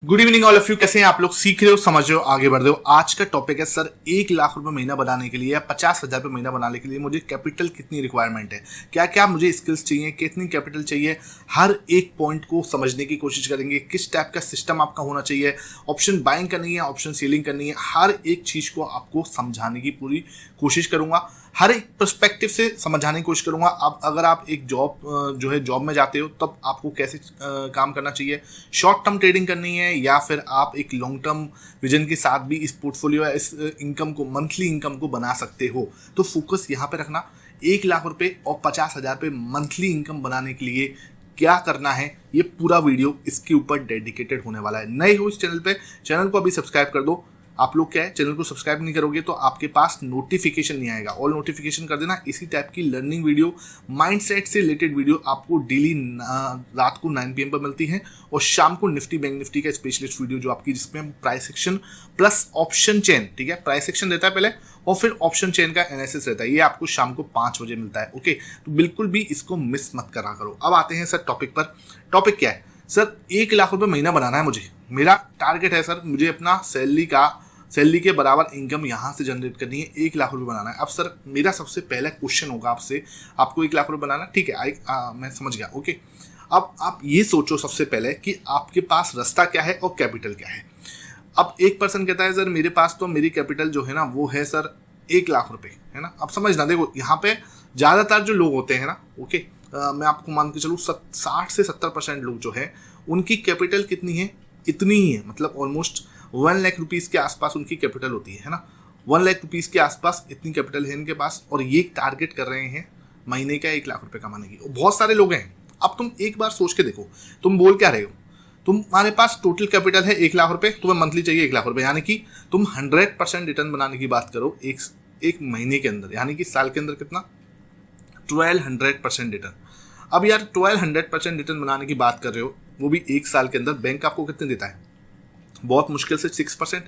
Good evening all of you. कैसे हैं आप लोग? सीख रहे हो, समझ रहे हो, आगे बढ़ रहे हो। आज का टॉपिक है सर 1 लाख रुपए महीना बनाने के लिए या 50,000 रुपये महीना बनाने के लिए मुझे कैपिटल कितनी रिक्वायरमेंट है, क्या क्या मुझे स्किल्स चाहिए, कितनी कैपिटल चाहिए। हर एक पॉइंट को समझने की कोशिश करेंगे। किस टाइप का सिस्टम आपका होना चाहिए, ऑप्शन बाइंग करनी है, ऑप्शन सेलिंग करनी है, हर एक चीज को आपको समझाने की पूरी कोशिश करूंगा। हर एक पर्सपेक्टिव से समझाने की कोशिश करूंगा। अब अगर आप एक जॉब में जाते हो तब आपको कैसे काम करना चाहिए, शॉर्ट टर्म ट्रेडिंग करनी है या फिर आप एक लॉन्ग टर्म विजन के साथ भी इस पोर्टफोलियो या इस इनकम को, मंथली इनकम को बना सकते हो। तो फोकस यहाँ पे रखना। 1 लाख रुपए और 50,000 रुपये मंथली इनकम बनाने के लिए क्या करना है, ये पूरा वीडियो इसके ऊपर डेडिकेटेड होने वाला है। नए हो इस चैनल पे, चैनल को अभी सब्सक्राइब कर दो। आप लोग क्या है, चैनल को सब्सक्राइब नहीं करोगे तो आपके पास नोटिफिकेशन नहीं आएगा। ऑल नोटिफिकेशन कर देना। इसी टाइप की लर्निंग वीडियो, माइंडसेट से रिलेटेड वीडियो आपको डेली रात को 9 PM पर मिलती है और शाम को निफ्टी बैंक निफ्टी का स्पेशलिस्ट वीडियो जो आपकी, जिसमें price section plus option chain, ठीक है, प्राइस सेक्शन रहता है पहले और फिर ऑप्शन चेन का एनालिसिस रहता है। ये आपको शाम को 5 बजे मिलता है। ओके, तो बिल्कुल भी इसको मिस मत करा करो। अब आते हैं सर टॉपिक पर। टॉपिक क्या है सर? 1 लाख रुपए महीना बनाना है मुझे। मेरा टारगेट है सर, मुझे अपना सैलरी के बराबर इनकम यहाँ से जनरेट करनी है। 1 लाख रुपए बनाना है। अब सर मेरा सबसे पहला क्वेश्चन होगा आपसे, आपको 1 लाख रुपए बनाना, ठीक है, मैं समझ गया। ओके, अब आप ये सोचो सबसे पहले कि आपके पास रास्ता क्या है और कैपिटल क्या है। अब एक पर्सन कहता है सर मेरे पास तो मेरी कैपिटल जो है ना वो है सर 1 लाख रुपए, है ना। अब समझना, देखो यहाँ पे ज़्यादातर जो लोग होते हैं ना, ओके, मैं आपको मान के चलूँ 60 से 70% लोग जो है उनकी कैपिटल कितनी है, इतनी ही है, मतलब ऑलमोस्ट 1 लाख रुपीज़ के आसपास उनकी कैपिटल होती है ना। 1 लाख रुपीज़ के आसपास इतनी कैपिटल है इनके पास और ये टारगेट कर रहे हैं महीने का 1 लाख रुपए कमाने की। बहुत सारे लोग हैं। अब तुम एक बार सोच के देखो, तुम बोल क्या रहे हो? तुम्हारे पास टोटल कैपिटल है 1 लाख रुपए, तुम्हें मंथली चाहिए 1 लाख रुपए, यानी कि तुम 100% रिटर्न बनाने की बात करो एक महीने के अंदर, यानी कि साल के अंदर कितना, 1200% रिटर्न। अब यार 1200% रिटर्न बनाने की बात कर रहे हो, वो भी एक साल के अंदर। बैंक आपको कितने देता है? बहुत मुश्किल से 6%।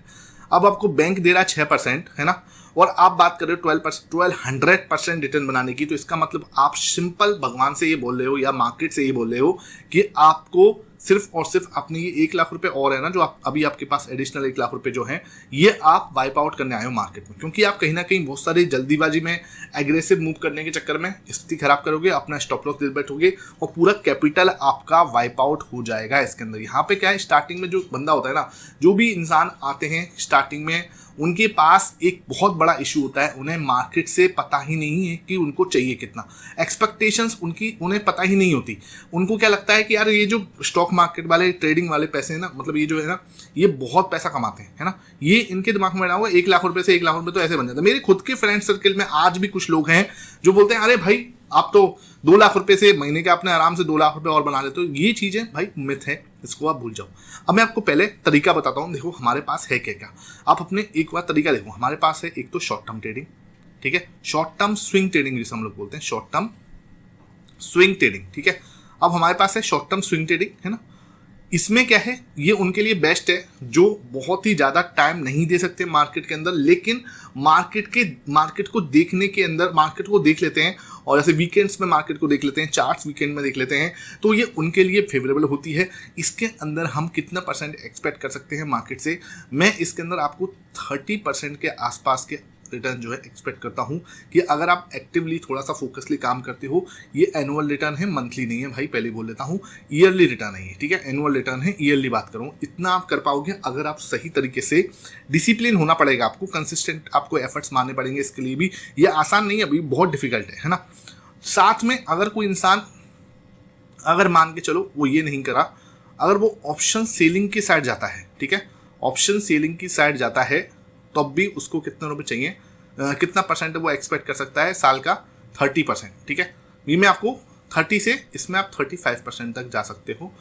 अब आपको बैंक दे रहा है 6%, है ना, और आप बात कर रहे हो 1200% रिटर्न बनाने की। तो इसका मतलब आप सिंपल भगवान से ये बोल रहे हो या मार्केट से ये बोल रहे हो कि आपको सिर्फ और सिर्फ अपने ये 1 लाख रुपए और है ना, जो आप अभी आपके पास एडिशनल 1 लाख रुपए जो है, ये आप वाइप आउट करने आए हो मार्केट में, क्योंकि आप कहीं ना कहीं बहुत सारी जल्दीबाजी में एग्रेसिव मूव करने के चक्कर में स्थिति खराब करोगे, अपना स्टॉप लॉस दे बैठोगे और पूरा कैपिटल आपका वाइप आउट हो जाएगा इसके अंदर। यहाँ पे क्या है, स्टार्टिंग में जो बंदा होता है ना, जो भी इंसान आते हैं स्टार्टिंग में, उनके पास एक बहुत बड़ा इशू होता है, उन्हें मार्केट से पता ही नहीं है कि उनको चाहिए कितना। एक्सपेक्टेशंस उन्हें पता ही नहीं होती। उनको क्या लगता है कि यार ये जो स्टॉक मार्केट वाले, ट्रेडिंग वाले पैसे हैं ना, मतलब ये जो है ना, ये बहुत पैसा कमाते हैं, है ना। ये इनके दिमाग में बना हुआ 1 लाख रुपए से 1 लाख रुपए तो ऐसे बन जाता है। मेरे खुद के फ्रेंड सर्किल में आज भी कुछ लोग हैं जो बोलते हैं अरे भाई आप तो 2 लाख रुपए से महीने के अपने आराम से 2 लाख रुपए और बना लेते हो। ये चीजें भाई मिथ है, इसको आप भूल जाओ। अब मैं आपको पहले तरीका बताता हूँ। देखो हमारे पास है क्या क्या, आप अपने एक बार तरीका देखो। हमारे पास है एक तो शॉर्ट टर्म ट्रेडिंग, ठीक है, शॉर्ट टर्म स्विंग ट्रेडिंग जिसे हम लोग बोलते हैं, शॉर्ट टर्म स्विंग ट्रेडिंग, ठीक है। अब हमारे पास है शॉर्ट टर्म स्विंग ट्रेडिंग, है ना। इसमें क्या है, ये उनके लिए बेस्ट है जो बहुत ही ज़्यादा टाइम नहीं दे सकते मार्केट के अंदर, लेकिन मार्केट को देखने के अंदर मार्केट को देख लेते हैं और जैसे वीकेंड्स में मार्केट को देख लेते हैं, चार्ट्स वीकेंड में देख लेते हैं, तो ये उनके लिए फेवरेबल होती है। इसके अंदर हम कितना परसेंट एक्सपेक्ट कर सकते हैं मार्केट से? मैं इसके अंदर आपको 30% के आसपास के रिटर्न जो है एक्सपेक्ट करता हूं कि अगर आप एक्टिवली थोड़ा सा फोकसली काम करते हो। ये एनुअल रिटर्न है, मंथली नहीं है भाई, पहले बोल देता हूं, ईयरली रिटर्न है ये, ठीक है, एनुअल रिटर्न है, ईयरली बात करूं। इतना आप कर पाओगे अगर आप सही तरीके से, डिसिप्लिन होना पड़ेगा आपको, कंसिस्टेंट आपको एफर्ट्स मारने पड़ेंगे इसके लिए भी। ये आसान नहीं है, अभी बहुत डिफिकल्ट है ना। साथ में अगर कोई इंसान, अगर मान के चलो वो ये नहीं करा, अगर वो ऑप्शन सेलिंग की साइड जाता है, ठीक है, ऑप्शन सेलिंग की साइड जाता है, तब भी उसको कितने रुपए चाहिए, कितना परसेंट वो एक्सपेक्ट कर सकता है साल का? 30%, ठीक है। ये मैं आपको 30 से, इसमें आप 35% तक जा सकते हो।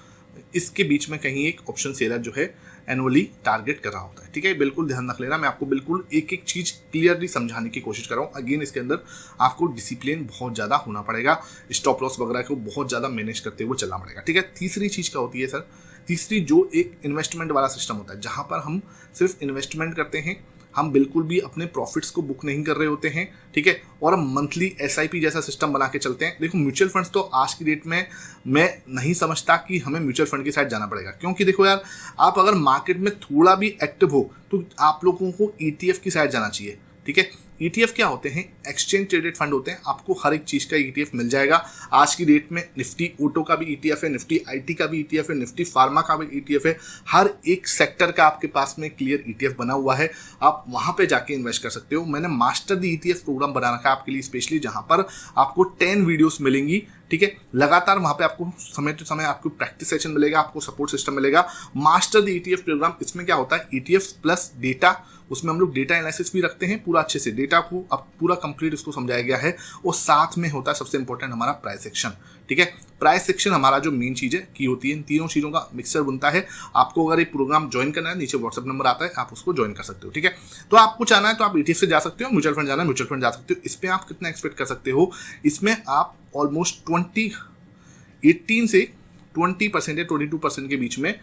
इसके बीच में कहीं एक ऑप्शन सेलर जो है एनुअली टारगेट कर रहा होता है, ठीक है। बिल्कुल ध्यान रख लेना, मैं आपको बिल्कुल एक एक चीज़ क्लियरली समझाने की कोशिश कर रहा हूँ। अगेन इसके अंदर आपको डिसिप्लिन बहुत ज़्यादा होना पड़ेगा, स्टॉप लॉस वगैरह को बहुत ज़्यादा मैनेज करते हुए चलना पड़ेगा, ठीक है। तीसरी चीज़ क्या होती है सर? तीसरी जो एक इन्वेस्टमेंट वाला सिस्टम होता है, जहाँ पर हम सिर्फ इन्वेस्टमेंट करते हैं, हम बिल्कुल भी अपने प्रॉफिट्स को बुक नहीं कर रहे होते हैं, ठीक है, और हम मंथली SIP जैसा सिस्टम बना के चलते हैं। देखो म्यूचुअल फंड्स तो आज की डेट में मैं नहीं समझता कि हमें म्यूचुअल फंड की साइड जाना पड़ेगा, क्योंकि देखो यार, आप अगर मार्केट में थोड़ा भी एक्टिव हो तो आप लोगों को ETF की साइड जाना चाहिए, ठीक है। ETF क्या होते हैं? एक्सचेंज ट्रेडेड फंड होते हैं। आपको हर एक चीज का ETF मिल जाएगा। आज की डेट में निफ्टी ऑटो का भी ETF है, निफ्टी IT का भी ETF है, निफ्टी फार्मा का भी ETF है। हर एक सेक्टर का आपके पास में क्लियर ETF बना हुआ है, आप वहां पे जाके इन्वेस्ट कर सकते हो। मैंने मास्टर द ETF प्रोग्राम बना रखा है आपके लिए स्पेशली, जहां पर आपको 10 वीडियोस मिलेंगी, ठीक है, लगातार। वहां पे आपको समय टू समय आपको प्रैक्टिस सेशन मिलेगा, आपको सपोर्ट सिस्टम मिलेगा। मास्टर द ETF प्रोग्राम, इसमें क्या होता है? ETF प्लस डेटा, उसमें हम लोग डेटा एनालिसिस भी रखते हैं पूरा अच्छे से, डेटा को अब पूरा कंप्लीट उसको समझाया गया है। और साथ में होता है सबसे इंपॉर्टेंट हमारा प्राइस सेक्शन, ठीक है। प्राइस सेक्शन हमारा जो मेन चीज है की होती है, इन तीनों चीजों का मिक्सर बनता है। आपको अगर एक प्रोग्राम ज्वाइन करना है, नीचे व्हाट्सएप नंबर आता है, आप उसको ज्वाइन कर सकते हो, ठीक है। तो आपको चाहना है तो आप ETF से जा सकते हो, म्यूचुअल फंड जाना है म्यूचुअल फंड जा सकते हो। इसमें आप कितना एक्सपेक्ट कर सकते हो? इसमें आप ऑलमोस्ट 18 से 20% या 22% के बीच में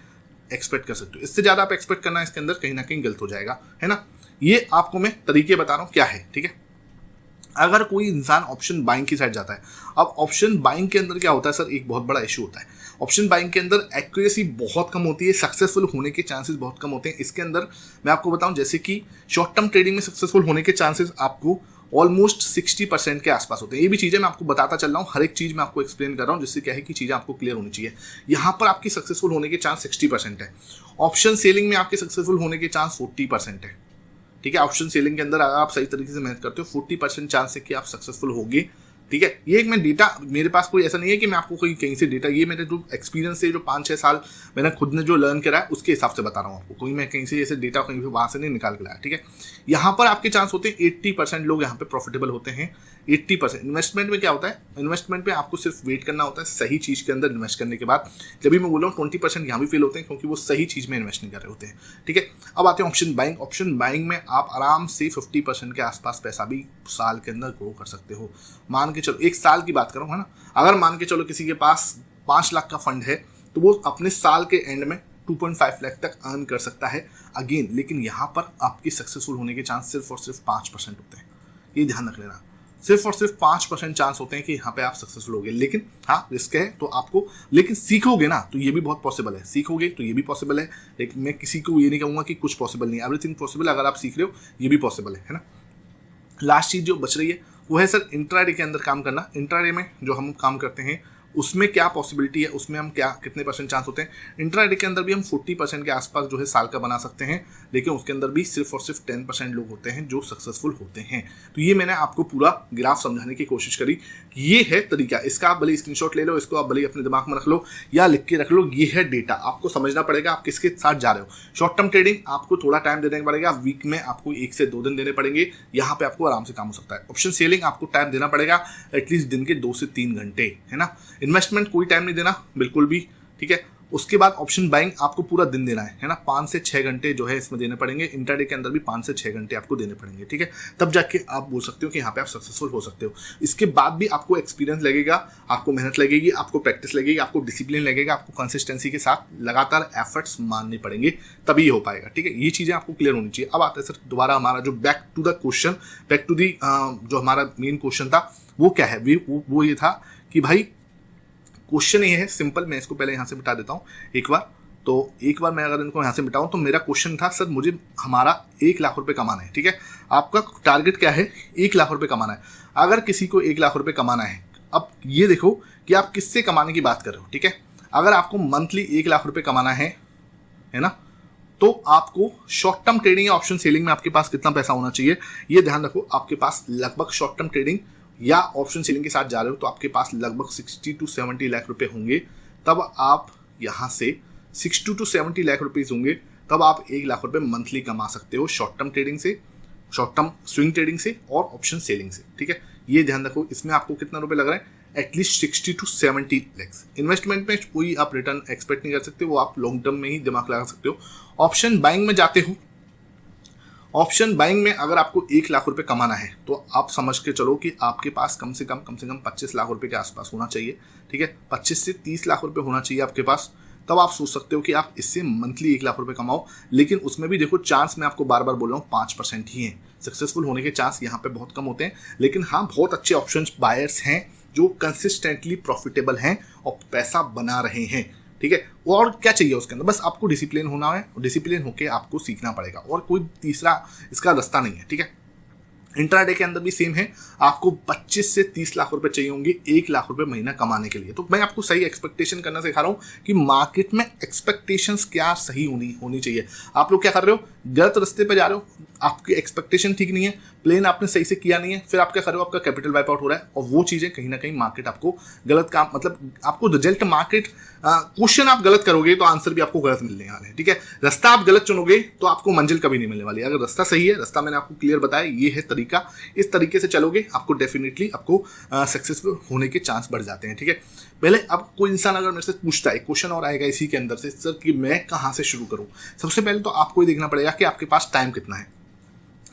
एक्सपेक्ट कर सकते हो। इससे ज्यादा आप एक्सपेक्ट करना है इसके अंदर कहीं ना कहीं गलत हो जाएगा, है ना। ये आपको मैं तरीके बता रहा हूं क्या है, ठीक है। अगर कोई इंसान ऑप्शन बाइंग की साइड जाता है, अब ऑप्शन बाइंग के अंदर क्या होता है सर, एक बहुत बड़ा इशू होता है। ऑप्शन बाइंग के अंदर एक्यूरेसी बहुत कम होती है, सक्सेसफुल होने के चांसेस बहुत कम होते हैं। इसके अंदर मैं आपको बताऊं, जैसे कि शॉर्ट टर्म ट्रेडिंग में सक्सेसफुल होने के चांसेस आपको ऑलमोस्ट 60% के आसपास होते हैं। ये भी चीजें मैं आपको बताता चल रहा हूँ, हर एक चीज मैं आपको एक्सप्लेन कर रहा हूँ, जिससे क्या है कि चीजें आपको क्लियर होनी चाहिए। यहाँ पर आपकी सक्सेसफुल होने के चांस 60% है। ऑप्शन सेलिंग में आपके सक्सेसफुल होने के चांस 40% है, ठीक है। ऑप्शन सेलिंग के अंदर अगर आप सही तरीके से मेहनत करते हो, 40% चांस है कि आप सक्सेसफुल होगे, ठीक है। ये एक मैं डेटा, मेरे पास कोई ऐसा नहीं है कि मैं आपको कहीं से डेटा, ये मेरे जो एक्सपीरियंस है, जो 5-6 साल मैंने खुद ने जो लर्न करा है उसके हिसाब से बता रहा हूँ आपको। कोई मैं कहीं से ऐसे डेटा कहीं से वहां से नहीं निकाल के लाया, ठीक है। यहाँ पर आपके चांस होते हैं 80% लोग यहाँ पे प्रॉफिटेबल होते हैं। 80% इन्वेस्टमेंट में क्या होता है? इन्वेस्टमेंट में आपको सिर्फ वेट करना होता है सही चीज के अंदर इन्वेस्ट करने के बाद। जब भी मैं बोल रहा हूँ 20% यहाँ भी फेल होते हैं, क्योंकि वो सही चीज में इन्वेस्ट नहीं कर रहे होते हैं, ठीक है। अब आते हैं ऑप्शन बाइंग। ऑप्शन बाइंग में आप आराम से 50% के आसपास पैसा भी साल के अंदर ग्रो कर सकते हो। मान के चलो, एक साल की बात करो, है ना। अगर मान के चलो किसी के पास 5 लाख का फंड है, तो वो अपने साल के एंड में 2.5 लाख तक अर्न कर सकता है अगेन। लेकिन यहाँ पर आपकी सक्सेसफुल होने के चांस सिर्फ और सिर्फ 5% होते हैं, ये ध्यान रख लेना। सिर्फ और सिर्फ 5% चांस होते हैं कि यहाँ पे आप सक्सेसफुल होगे। लेकिन हाँ, रिस्क है तो आपको, लेकिन सीखोगे ना तो ये भी बहुत पॉसिबल है, सीखोगे तो ये भी पॉसिबल है। लेकिन मैं किसी को ये नहीं कहूँगा कि कुछ पॉसिबल नहीं है, एवरीथिंग पॉसिबल। अगर आप सीख रहे हो ये भी पॉसिबल है ना। लास्ट चीज जो बच रही है वो है सर इंट्राडे के अंदर काम करना। इंट्राडे में जो हम काम करते हैं उसमें क्या पॉसिबिलिटी है, उसमें हम क्या कितने % चांस होते हैं? इंट्राडे के अंदर भी हम 40% के आसपास जो है साल का बना सकते हैं, लेकिन उसके अंदर भी सिर्फ और सिर्फ 10% लोग होते हैं जो सक्सेसफुल होते हैं। तो ये मैंने आपको पूरा ग्राफ समझाने की कोशिश करी। ये है तरीका, इसका आप भले स्क्रीनशॉट ले लो, इसको आप भले अपने दिमाग में रख लो या लिख के रख लो। ये है डेटा, आपको समझना पड़ेगा आप किसके साथ जा रहे हो। शॉर्ट टर्म ट्रेडिंग आपको थोड़ा टाइम देने पड़ेगा, वीक में आपको 1 से 2 दिन देने पड़ेंगे, यहाँ पे आपको आराम से काम हो सकता है। ऑप्शन सेलिंग आपको टाइम देना पड़ेगा एटलीस्ट दिन के 2 से 3 घंटे, है ना। इन्वेस्टमेंट कोई टाइम नहीं देना बिल्कुल भी, ठीक है। उसके बाद ऑप्शन बाइंग आपको पूरा दिन देना है ना। 5 से 6 घंटे जो है इसमें देने पड़ेंगे। इंट्राडे के अंदर भी 5 से 6 घंटे आपको देने पड़ेंगे, ठीक है। तब जाके आप बोल सकते हो कि यहाँ पे आप सक्सेसफुल हो सकते हो। इसके बाद भी आपको एक्सपीरियंस लगेगा, आपको मेहनत लगेगी, आपको प्रैक्टिस लगेगी, आपको डिसिप्लिन लगेगा, आपको कंसिस्टेंसी के साथ लगातार एफर्ट्स मानने पड़ेंगे, तभी हो पाएगा, ठीक है। ये चीजें आपको क्लियर होनी चाहिए। अब आता है सर दोबारा हमारा जो back to the question, back to the जो हमारा मेन क्वेश्चन था वो क्या है? वो ये था कि भाई क्वेश्चन ये है सिंपल। मैं इसको पहले यहाँ से मिटा देता हूँ एक बार मैं अगर इनको यहाँ से मिटाऊँ तो मेरा क्वेश्चन था सर मुझे हमारा 1 लाख रुपए कमाना है, ठीक है। आपका टारगेट क्या है? 1 लाख रुपए कमाना है। अगर किसी को 1 लाख रुपए कमाना है, अब ये देखो कि आप किससे कमाने की बात कर रहे हो, ठीक है। अगर आपको मंथली 1 लाख रुपए कमाना है ना, तो आपको शॉर्ट टर्म ट्रेडिंग या ऑप्शन सेलिंग में आपके पास कितना पैसा होना चाहिए ये ध्यान रखो। आपके पास लगभग शॉर्ट टर्म ट्रेडिंग या ऑप्शन सेलिंग के साथ जा रहे हो तो आपके पास लगभग 60 to 70 लाख रुपए होंगे। तब आप यहाँ से 60 to 70 लाख रुपीज होंगे, तब आप 1 लाख रुपए मंथली कमा सकते हो शॉर्ट टर्म ट्रेडिंग से, शॉर्ट टर्म स्विंग ट्रेडिंग से और ऑप्शन सेलिंग से, ठीक है। ये ध्यान रखो। इसमें आपको कितना रुपए लग रहा है? At least 60 to 70 lakhs. इन्वेस्टमेंट में कोई आप रिटर्न एक्सपेक्ट नहीं कर सकते, वो आप लॉन्ग टर्म में ही दिमाग लगा सकते हो। ऑप्शन बाइंग में जाते हो, ऑप्शन बाइंग में अगर आपको 1 लाख रुपए कमाना है तो आप समझ के चलो कि आपके पास कम से कम 25 लाख रुपए के आसपास होना चाहिए, ठीक है। 25 से 30 लाख रुपए होना चाहिए आपके पास, तब आप सोच सकते हो कि आप इससे मंथली 1 लाख रुपए कमाओ। लेकिन उसमें भी देखो चांस, मैं आपको बार बार बोल रहा हूँ, 5% ही है। सक्सेसफुल होने के चांस यहाँ पे बहुत कम होते हैं। लेकिन हाँ, बहुत अच्छे ऑप्शंस बायर्स हैं जो कंसिस्टेंटली प्रॉफिटेबल हैं और पैसा बना रहे हैं, ठीक है। और क्या चाहिए उसके अंदर, बस आपको डिसिप्लिन होना है, डिसिप्लिन होकर आपको सीखना पड़ेगा, और कोई तीसरा इसका रास्ता नहीं है, ठीक है। इंट्राडे के अंदर भी सेम है, आपको 25 से 30 लाख रुपए चाहिए होंगे 1 लाख रुपए महीना कमाने के लिए। तो मैं आपको सही एक्सपेक्टेशन करना सिखा रहा हूँ कि मार्केट में एक्सपेक्टेशंस क्या सही होनी चाहिए। आप लोग क्या कर रहे हो, गलत रास्ते पे जा रहे हो, आपकी एक्सपेक्टेशन ठीक नहीं है, प्लान आपने सही से किया नहीं है, फिर आप क्या कर रहे हो, आपका कैपिटल वाइप आउट हो रहा है, और वो चीजें कहीं ना कहीं मार्केट आपको गलत काम, मतलब आपको रिजल्ट मार्केट, क्वेश्चन आप गलत करोगे तो आंसर भी आपको गलत मिलने वाले हैं, ठीक है। रास्ता आप गलत चुनोगे तो आपको मंजिल कभी नहीं मिलने वाली। अगर रास्ता सही है, रास्ता मैंने आपको क्लियर बताया, ये है तरीका, इस तरीके से चलोगे आपको डेफिनेटली आपको सक्सेसफुल होने के चांस बढ़ जाते हैं, ठीक है। पहले अब कोई इंसान अगर मेरे से पूछता है, क्वेश्चन और आएगा इसी के अंदर से, सर कि मैं कहाँ से शुरू करूँ, सबसे पहले तो आपको ये देखना पड़ेगा कि आपके पास टाइम कितना है।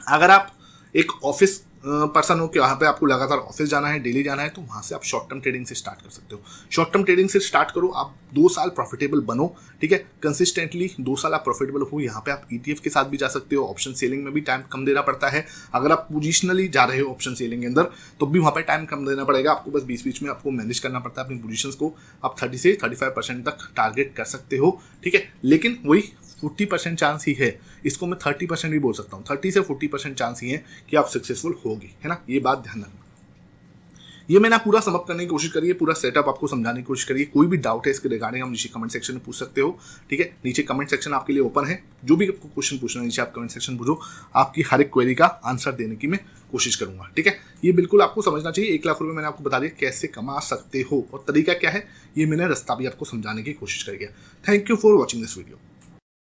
अगर आप एक ऑफिस पर्सन हो कि वहाँ पे आपको लगातार ऑफिस जाना है, डेली जाना है, तो वहाँ से आप शॉर्ट टर्म ट्रेडिंग से स्टार्ट कर सकते हो। शॉर्ट टर्म ट्रेडिंग से स्टार्ट करो, आप 2 साल प्रॉफिटेबल बनो, ठीक है। कंसिस्टेंटली 2 साल आप प्रॉफिटेबल हो। यहाँ पे आप ETF के साथ भी जा सकते हो, ऑप्शन सेलिंग में भी टाइम कम देना पड़ता है। अगर आप पोजिशनली जा रहे हो ऑप्शन सेलिंग के अंदर तो भी वहाँ पे टाइम कम देना पड़ेगा आपको, बस बीच बीच में आपको मैनेज करना पड़ता है अपनी पोजीशंस को। आप 30 से 35% तक टारगेट कर सकते हो, ठीक है। लेकिन वही 40% चांस ही है, इसको मैं 30% भी बोल सकता हूँ, 30 से 40% चांस ही है कि आप सक्सेसफुल होगी, है ना। ये बात ध्यान रखना। ये मैंने पूरा समअप करने की कोशिश करी है, पूरा सेटअप आपको समझाने की कोशिश करिए। कोई भी डाउट है इसके रिगार्डिंग, हम नीचे कमेंट सेक्शन में पूछ सकते हो, ठीक है। नीचे कमेंट सेक्शन आपके लिए ओपन है, जो भी आपको क्वेश्चन पूछना है नीचे आप कमेंट सेक्शन पूछो, आपकी हर एक क्वेरी का आंसर देने की मैं कोशिश करूंगा, ठीक है। ये बिल्कुल आपको समझना चाहिए। 1 लाख रुपए मैंने आपको बता दिया कैसे कमा सकते हो और तरीका क्या है, ये मैंने रास्ता भी आपको समझाने की कोशिश करी है। Thank you for watching this video.